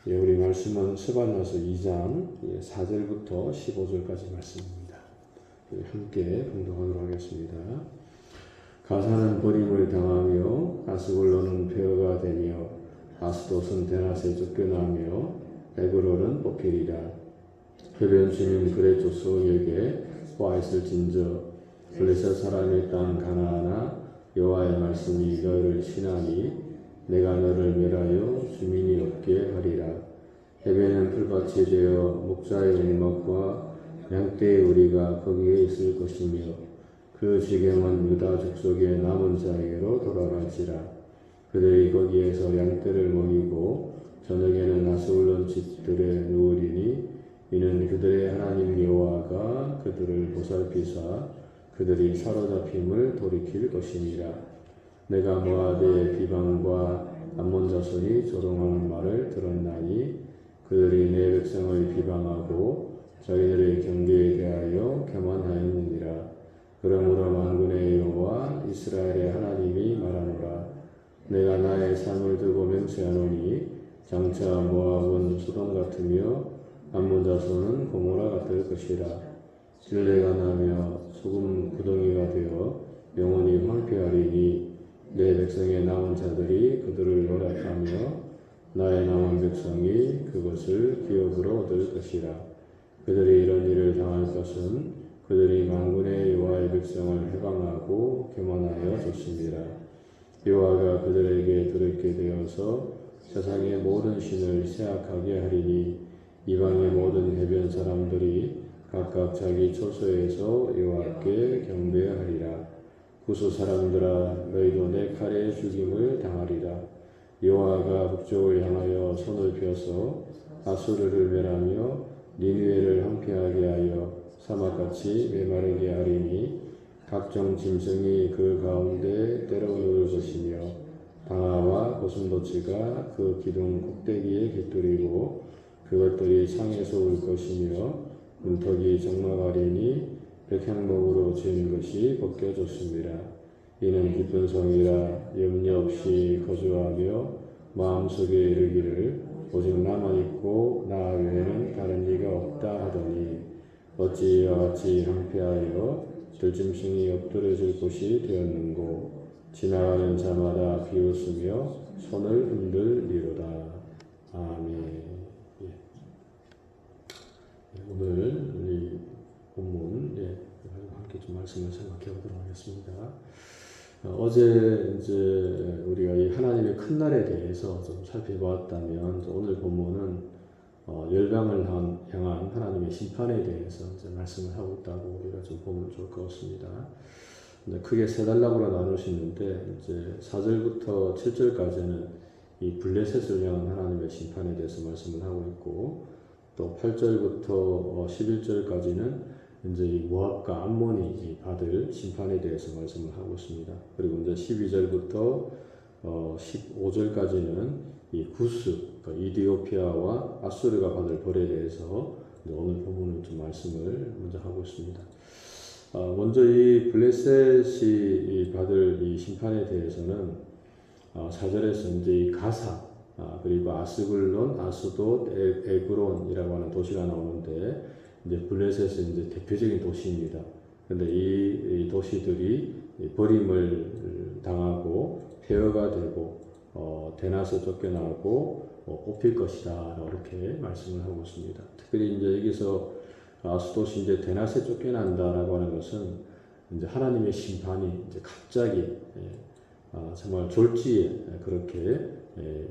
예, 우리 말씀은 스바냐서 2장 4절부터 15절까지 말씀입니다. 함께 봉독하도록 하겠습니다. 가사는 버림을 당하며 아스골론은 폐허가 되며 아스돗은 데낫에 쫓겨나며 에그롤은 뽑히리라. 해변 주민 그레조스에게 보아스를 진저 블레셋 사람의 땅 가나안아 여호와의 말씀이 너를 신하니 내가 너를 멸하여 주민이 없게 하리라. 해변은 풀밭이 되어 목자의 울먹과 양떼의 우리가 거기에 있을 것이며 그 지경은 유다 족속의 남은 자에게로 돌아갈지라. 그들이 거기에서 양떼를 먹이고 저녁에는 아스울론 집들에 누우리니 이는 그들의 하나님 여호와가 그들을 보살피사 그들이 사로잡힘을 돌이킬 것이니라. 내가 모압의 비방과 암몬 자손이 조롱하는 말을 들었나니 그들이 내 백성을 비방하고 자기들의 경계에 대하여 교만하였느니라. 그러므로 만군의 여호와 이스라엘의 하나님이 말하노라. 내가 나의 상을 두고 맹세하노니 장차 모압은 소돔 같으며 암몬 자손은 고모라 같을 것이라. 진례가 나며 소금 구덩이가 되어 영원히 황폐하리니 내 백성의 남은 자들이 그들을 노략하며 나의 남은 백성이 그것을 기업으로 얻을 것이라. 그들이 이런 일을 당할 것은 그들이 만군의 여호와의 백성을 해방하고 교만하여 줬습니다. 여호와가 그들에게 들을게 되어서 세상의 모든 신을 세악하게 하리니 이방의 모든 해변 사람들이 각각 자기 처소에서 여호와께 경배하리라. 구스 사람들아 너희도 내 칼에 죽임을 당하리라. 여호와가 북쪽을 향하여 손을 펴서 아수르를 멸하며 니느웨를 황폐하게 하여 사막같이 메마르게 하리니 각종 짐승이 그 가운데 때려누울 것이며 방아와 고슴도치가 그 기둥 꼭대기에 깃들이고 그것들이 상에서 울 것이며 문턱이 적막하리니 백향목으로 지은 것이 벗겨졌습니다. 이는 기쁜 성이라 염려 없이 거주하며 마음속에 이르기를 오직 나만 있고 나 외에는 다른 이가 없다 하더니 어찌 이와 같이 황폐하여 들짐승이 엎드려질 곳이 되었는고 지나가는 자마다 비웃으며 손을 흔들리로다. 아멘. 오늘 이 본문 함께 좀 말씀을 생각해 보도록 하겠습니다. 어제 이제 우리가 이 하나님의 큰 날에 대해서 좀 살펴보았다면 오늘 본문은 열방을 향한 하나님의 심판에 대해서 이제 말씀을 하고 있다고 우리가 좀 보면 좋을 것 같습니다. 크게 세 단락으로 나눌 수 있는데 이제 4절부터 7절까지는 이 블레셋을 향한 하나님의 심판에 대해서 말씀을 하고 있고 또 8절부터 11절까지는 이제 이 모압과 암몬이 받을 심판에 대해서 말씀을 하고 있습니다. 그리고 이제 12절부터 15절까지는 이 구스, 그러니까 이디오피아와 아수르가 받을 벌에 대해서 오늘 본문은 좀 말씀을 먼저 하고 있습니다. 먼저 이 블레셋이 받을 이 심판에 대해서는 4절에서 이제 이 가사 그리고 아스글론, 아스돗, 에그론이라고 하는 도시가 나오는데 이제 블레셋은 이제 대표적인 도시입니다. 그런데 이 도시들이 버림을 당하고 폐허가 되고 데낫에 쫓겨나고 뽑힐 것이다 이렇게 말씀을 하고 있습니다. 특별히 이제 여기서 아스돗이 이제 데낫에 쫓겨난다라고 하는 것은 이제 하나님의 심판이 이제 갑자기 정말 졸지에 그렇게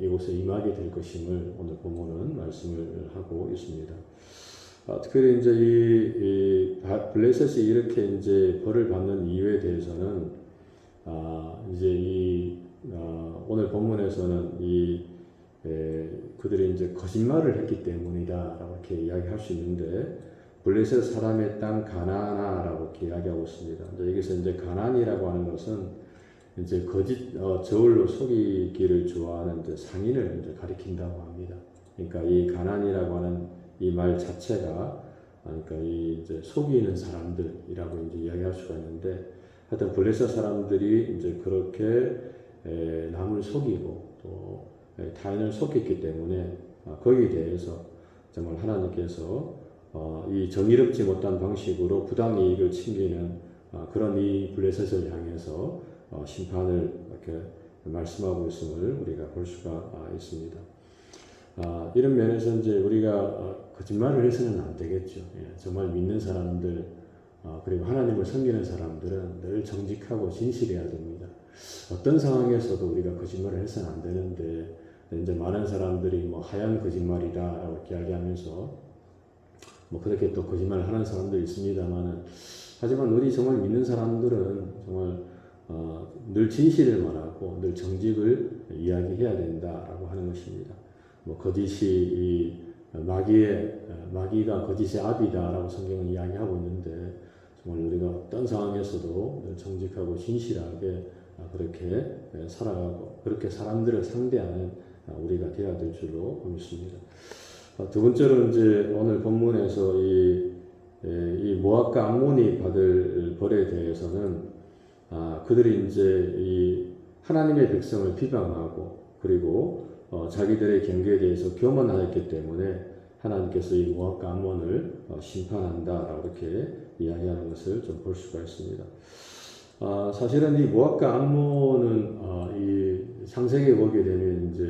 이곳에 임하게 될 것임을 오늘 본문은 말씀을 하고 있습니다. 특별히 이제 이 블레셋이 이렇게 이제 벌을 받는 이유에 대해서는 이제 오늘 본문에서는 그들이 이제 거짓말을 했기 때문이다라고 이렇게 이야기할 수 있는데 블레셋 사람의 땅 가나안아라고 이렇게 이야기하고 있습니다. 이제 여기서 이제 가나안이라고 하는 것은 이제 저울로 속이기를 좋아하는 이제 상인을 이제 가리킨다고 합니다. 그러니까 이 가나안이라고 하는 이 말 자체가 그러니까 이제 속이는 사람들이라고 이제 이야기할 수가 있는데 하여튼 블레셋 사람들이 이제 그렇게 남을 속이고 또 타인을 속였기 때문에 거기에 대해서 정말 하나님께서 이 정의롭지 못한 방식으로 부당이익을 챙기는 그런 이 블레셋을 향해서 심판을 이렇게 말씀하고 있음을 우리가 볼 수가 있습니다. 이런 면에서 이제 우리가 거짓말을 해서는 안 되겠죠. 정말 믿는 사람들 그리고 하나님을 섬기는 사람들은 늘 정직하고 진실해야 됩니다. 어떤 상황에서도 우리가 거짓말을 해서는 안 되는데 이제 많은 사람들이 뭐 하얀 거짓말이다라고 이야기하면서 뭐 그렇게 또 거짓말을 하는 사람들이 있습니다만은 하지만 우리 정말 믿는 사람들은 정말 늘 진실을 말하고 늘 정직을 이야기해야 된다라고 하는 것입니다. 뭐 거짓이 마귀가 거짓의 아비다라고 성경은 이야기하고 있는데 정말 우리가 어떤 상황에서도 늘 정직하고 진실하게 그렇게 살아가고 그렇게 사람들을 상대하는 우리가 되어야 될 줄로 믿습니다. 두 번째로 이제 오늘 본문에서 이 모압과 암몬이 받을 벌에 대해서는 그들이 이제 이 하나님의 백성을 비방하고 그리고 자기들의 경계에 대해서 교만하였기 때문에 하나님께서 이 모압과 암몬을 심판한다라고 이렇게 이야기하는 것을 좀 볼 수가 있습니다. 사실은 이 모압과 암몬은 이 창세기에 보게 되면 이제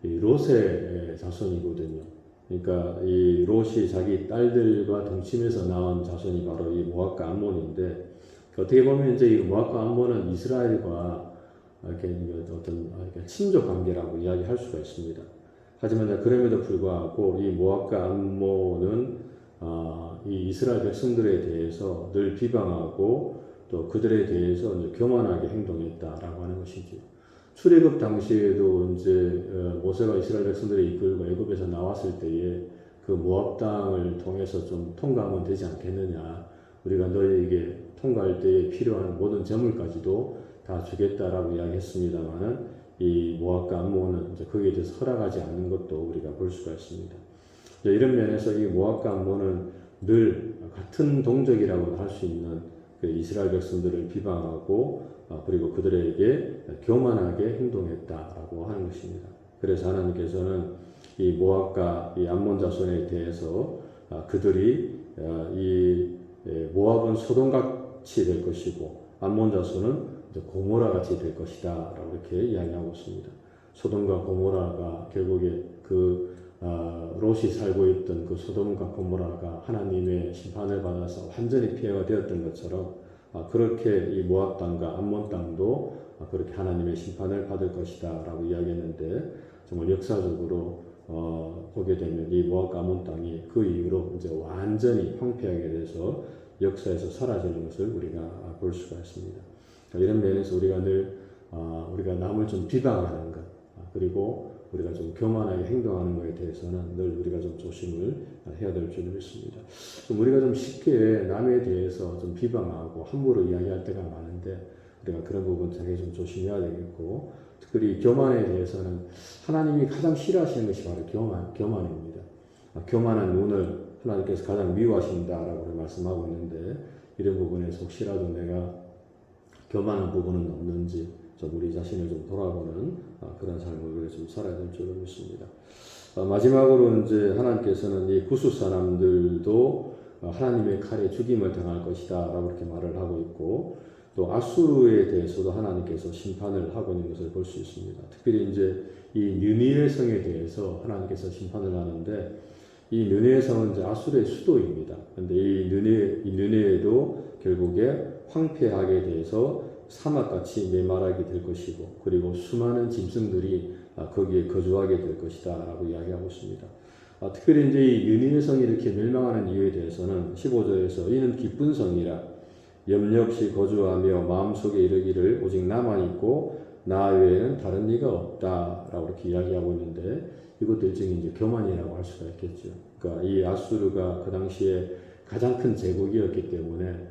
이 롯의 자손이거든요. 그러니까 이 롯이 자기 딸들과 동침해서 낳은 자손이 바로 이 모압과 암몬인데 어떻게 보면 이제 이 모압과 암몬은 이스라엘과 이렇게 어떤 친족 관계라고 이야기할 수가 있습니다. 하지만 그럼에도 불구하고 이 모압과 암몬은 이 이스라엘 백성들에 대해서 늘 비방하고 또 그들에 대해서 이제 교만하게 행동했다라고 하는 것이죠. 출애굽 당시에도 이제 모세가 이스라엘 백성들을 이끌고 애굽에서 나왔을 때에 그 모압 땅을 통해서 좀 통과하면 되지 않겠느냐. 우리가 너희에게 통과할 때에 필요한 모든 재물까지도 다 주겠다라고 이야기했습니다만은 이 모압과 암몬은 이제 거기에 대해서 허락하지 않는 것도 우리가 볼 수가 있습니다. 이런 면에서 이 모압과 암몬은 늘 같은 동족이라고 할 수 있는 그 이스라엘 백성들을 비방하고 그리고 그들에게 교만하게 행동했다라고 하는 것입니다. 그래서 하나님께서는 이 모압과 이 암몬 자손에 대해서 그들이 이 모압은 소돔같이 될 것이고 암몬 자손은 고모라같이 될 것이다 라고 이렇게 이야기하고 있습니다. 소돔과 고모라가 결국에 롯이 살고 있던 그 소돔과 고모라가 하나님의 심판을 받아서 완전히 피해가 되었던 것처럼 그렇게 이 모압 땅과 암몬 땅도 그렇게 하나님의 심판을 받을 것이다 라고 이야기했는데 정말 역사적으로 보게 되면 이 모압과 암몬 땅이 그 이후로 이제 완전히 황폐하게 돼서 역사에서 사라지는 것을 우리가 볼 수가 있습니다. 이런 면에서 우리가 늘 우리가 남을 좀 비방하는 것 그리고 우리가 좀 교만하게 행동하는 것에 대해서는 늘 우리가 좀 조심을 해야 될 줄 믿습니다. 좀 우리가 좀 쉽게 남에 대해서 좀 비방하고 함부로 이야기할 때가 많은데 우리가 그런 부분 되게 좀 조심해야 되겠고 특별히 교만에 대해서는 하나님이 가장 싫어하시는 것이 바로 교만입니다. 교만한 눈을 하나님께서 가장 미워하신다라고 말씀하고 있는데 이런 부분에서 혹시라도 내가 교만한 부분은 없는지 좀 우리 자신을 좀 돌아보는 그런 삶을 좀 살아야 될 줄 믿습니다. 마지막으로 이제 하나님께서는 이 구스 사람들도 하나님의 칼에 죽임을 당할 것이다라고 이렇게 말을 하고 있고 또 아수르에 대해서도 하나님께서 심판을 하고 있는 것을 볼 수 있습니다. 특별히 이제 이 느니웨 성에 대해서 하나님께서 심판을 하는데 이 느니웨 성은 이제 아수르의 수도입니다. 그런데 이 느니웨도 결국에 황폐하게 돼서 사막같이 메마르게 될 것이고 그리고 수많은 짐승들이 거기에 거주하게 될 것이다 라고 이야기하고 있습니다. 특별히 이제 이 느니웨 성이 이렇게 멸망하는 이유에 대해서는 15절에서 이는 기쁜 성이라 염려 없이 거주하며 마음속에 이르기를 오직 나만 있고 나 외에는 다른 이가 없다 라고 이렇게 이야기하고 있는데 이것도 일종의 이제 교만이라고 할 수가 있겠죠. 그러니까 이 아수르가 그 당시에 가장 큰 제국이었기 때문에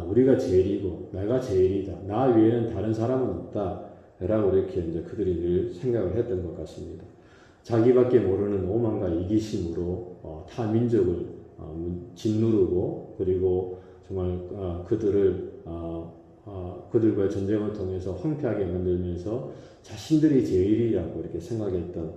우리가 제일이고 내가 제일이다. 나 외에는 다른 사람은 없다. 라고 이렇게 이제 그들이 늘 생각을 했던 것 같습니다. 자기밖에 모르는 오만과 이기심으로 타 민족을 짓누르고 그리고 정말 그들을 그들과의 전쟁을 통해서 황폐하게 만들면서 자신들이 제일이라고 이렇게 생각했던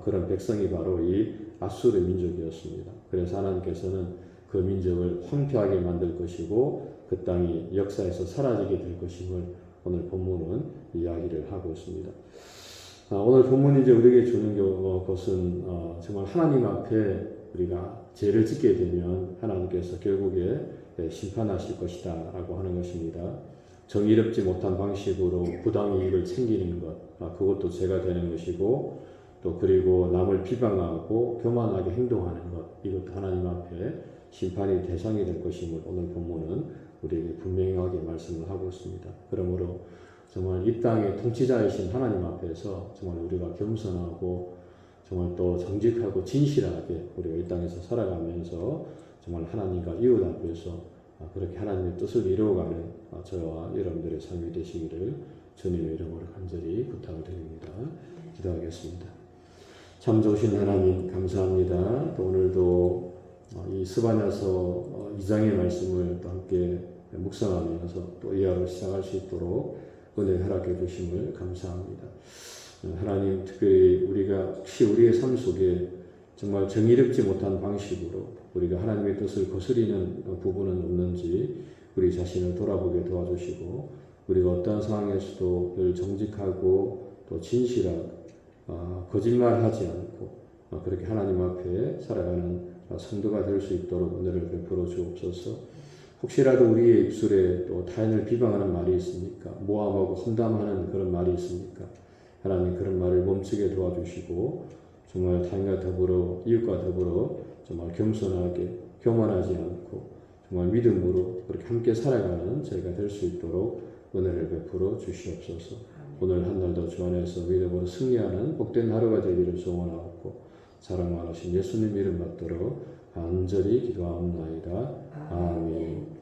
그런 백성이 바로 이 아수르 민족이었습니다. 그래서 하나님께서는 그 민족을 황폐하게 만들 것이고 그 땅이 역사에서 사라지게 될 것임을 오늘 본문은 이야기를 하고 있습니다. 오늘 본문이 이제 우리에게 주는 것은 정말 하나님 앞에 우리가 죄를 짓게 되면 하나님께서 결국에 심판하실 것이다 라고 하는 것입니다. 정의롭지 못한 방식으로 부당이익을 챙기는 것, 그것도 죄가 되는 것이고, 또 그리고 남을 비방하고 교만하게 행동하는 것, 이것도 하나님 앞에 심판의 대상이 될 것임을 오늘 본문은 우리에게 분명하게 말씀을 하고 있습니다. 그러므로 정말 이 땅의 통치자이신 하나님 앞에서 정말 우리가 겸손하고 정말 또 정직하고 진실하게 우리가 이 땅에서 살아가면서 정말 하나님과 이웃 앞에서 그렇게 하나님의 뜻을 이루어가는 저와 여러분들의 삶이 되시기를 주님의 이름으로 간절히 부탁을 드립니다. 기도하겠습니다. 참 좋으신 하나님 감사합니다. 또 오늘도 이 스바냐서 2장의 말씀을 또 함께 묵상하면서 또 이하로 시작할 수 있도록 은혜 허락해 주심을 감사합니다. 하나님, 특별히 우리가 혹시 우리의 삶 속에 정말 정의롭지 못한 방식으로 우리가 하나님의 뜻을 거스리는 부분은 없는지 우리 자신을 돌아보게 도와주시고, 우리가 어떤 상황에서도 늘 정직하고 또 진실하고 거짓말하지 않고 그렇게 하나님 앞에 살아가는 성도가 될 수 있도록 은혜를 베풀어 주옵소서. 혹시라도 우리의 입술에 또 타인을 비방하는 말이 있습니까? 모함하고 험담하는 그런 말이 있습니까? 하나님, 그런 말을 멈추게 도와주시고 정말 타인과 더불어 이웃과 더불어 정말 겸손하게 교만하지 않고 정말 믿음으로 그렇게 함께 살아가는 저희가 될 수 있도록 은혜를 베풀어 주시옵소서. 오늘 한 날도 주 안에서 믿음으로 승리하는 복된 하루가 되기를 소원하옵고 사랑하신 예수님 이름 받도록 간절히 기도하옵나이다. 아멘.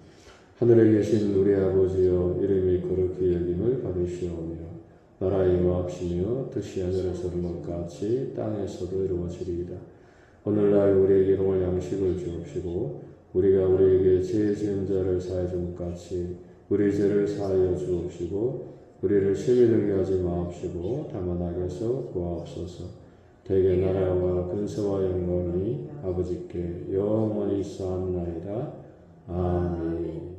하늘에 계신 우리 아버지여, 이름이 거룩히 여김을 받으시오며 나라의 임하옵시며 뜻이 하늘에서 이룬 것 같이 땅에서도 이루어지리이다. 오늘날 우리에게 일용할 양식을 주옵시고 우리가 우리에게 죄 지은 자를 사하여 준 것 같이 우리 죄를 사하여 주옵시고 우리를 시험에 들게 하지 마옵시고 다만 악에서 구하옵소서. 대개 나라와 근세와 영광이 아버지께 영원히 쌓옵나이다. 아멘.